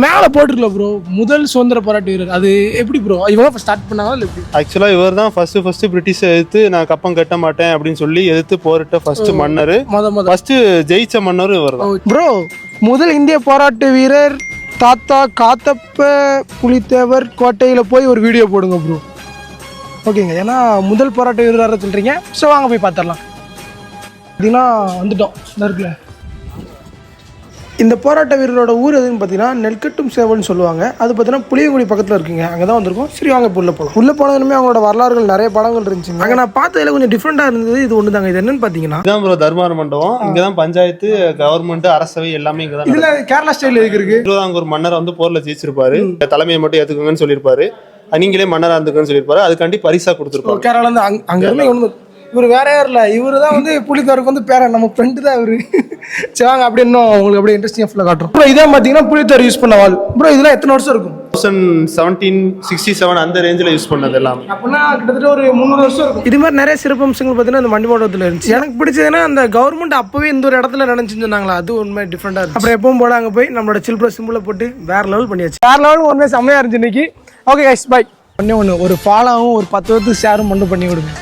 மேலே போட்டுருக்கல ப்ரோ, முதல் சுதந்திர போராட்ட வீரர். அது எப்படி ப்ரோ, இவங்க ஸ்டார்ட் பண்ணாங்களா இல்லை எப்படி? ஆக்சுவலா இவர் தான் ஃபர்ஸ்ட் பிரிட்டிஷை எதிர்த்து நான் கப்பம் கட்ட மாட்டேன் அப்படின்னு சொல்லி எதிர்த்து போரிட்ட ஃபர்ஸ்ட் மன்னர். ஃபர்ஸ்ட் ஜெயிச்ச மன்னர் இவர் தான் ப்ரோ. முதல் இந்திய போராட்ட வீரர் தாத்தா காத்தப்ப புலித்தேவர் கோட்டையில் போய் ஒரு வீடியோ போடுங்க ப்ரோ. ஓகேங்க, ஏன்னா முதல் போராட்ட வீரராக சொல்கிறீங்க. ஸோ வாங்க போய் பார்த்துடலாம். பார்த்தீங்கன்னா வந்துட்டோம் இருக்குல்ல. இந்த போராட்ட வீரரோட ஊர் எதுன்னு பார்த்தீங்கன்னா நெல்கட்டும் சேவல்னு சொல்லுவாங்க. அது பார்த்தீங்கன்னா புளியங்குடி பக்கத்தில் இருக்குங்க. அங்கே தான் வந்திருக்கோம். சரி வாங்க இப்போ உள்ளே போகலாம். உள்ளே போனதுமே அவங்களோட வரலாறுகள் நிறைய படங்கள் இருந்துச்சுங்க. அங்கே நான் பார்த்ததில் கொஞ்சம் டிஃப்ரெண்டாக இருந்தது இது ஒன்று தாங்க. இது என்னன்னு பார்த்தீங்கன்னா இதான் ப்ரோ தர்பார் மண்டபம். இங்கே தான் பஞ்சாயத்து, கவர்மெண்ட், அரசவை எல்லாமே இங்கே தான். இதில் கேரளா ஸ்டைலில் இருக்கு. திருவிதாங்கூர் மன்னர் வந்து போரில் ஜெயிச்சிருப்பாரு. தலைமையை மட்டும் ஏற்றுக்குங்கன்னு சொல்லியிருப்பாரு. நீங்களே மன்னராக இருந்துக்குன்னு சொல்லியிருப்பாரு. அதுக்காண்டி பரிசா கொடுத்துருப்பாரு. கேரளாந்து அங்கேருந்து ஒன்று. இவர் வேற யாரும் இல்லை, இவர் தான் வந்து புலித்தேவருக்கு வந்து பேர நம்ம ஃப்ரெண்டு தான் இவர். சரி வாங்க அப்படி இன்னும் உங்களுக்கு அப்படியே இன்ட்ரெஸ்டிங் ஃபுல்லாக காட்டுறோம். ப்ரோ இதே பார்த்தீங்கன்னா புலித்தேவர் யூஸ் பண்ண வால். ப்ரோ இதெல்லாம் எத்தனை வருஷம் இருக்கும்? 1767 அந்த ரேஞ்சில் யூஸ் பண்ணது எல்லாம். அப்படின்னா கிட்டத்தட்ட ஒரு 300 வருஷம் இருக்கும். இது மாதிரி நிறைய சிறப்பம்சங்கள் பார்த்தீங்கன்னா இந்த மண்டிமண்டபத்தில் இருந்துச்சு. எனக்கு பிடிச்சதுன்னா அந்த கவர்மெண்ட் அப்பவே இந்த ஒரு இடத்துல நினைச்சுன்னு சொன்னாங்களா, அது உண்மை டிஃப்ரெண்டாக இருந்துச்சு. அப்புறம் எப்பவும் போல அங்கே போய் நம்மளோட சில்ப்ரோ சிம்பிளை போட்டு வேற லெவல் பண்ணியாச்சு. வேற லெவல் ஒன்றுமே செம்மையாக இருந்துச்சு இன்னைக்கு. Okay guys bye. ஒன்று ஒரு ஃபாலோவும் ஒரு 10 வருஷத்துக்கு ஷேரும் மட்டும் பண்ணி விடுங்க.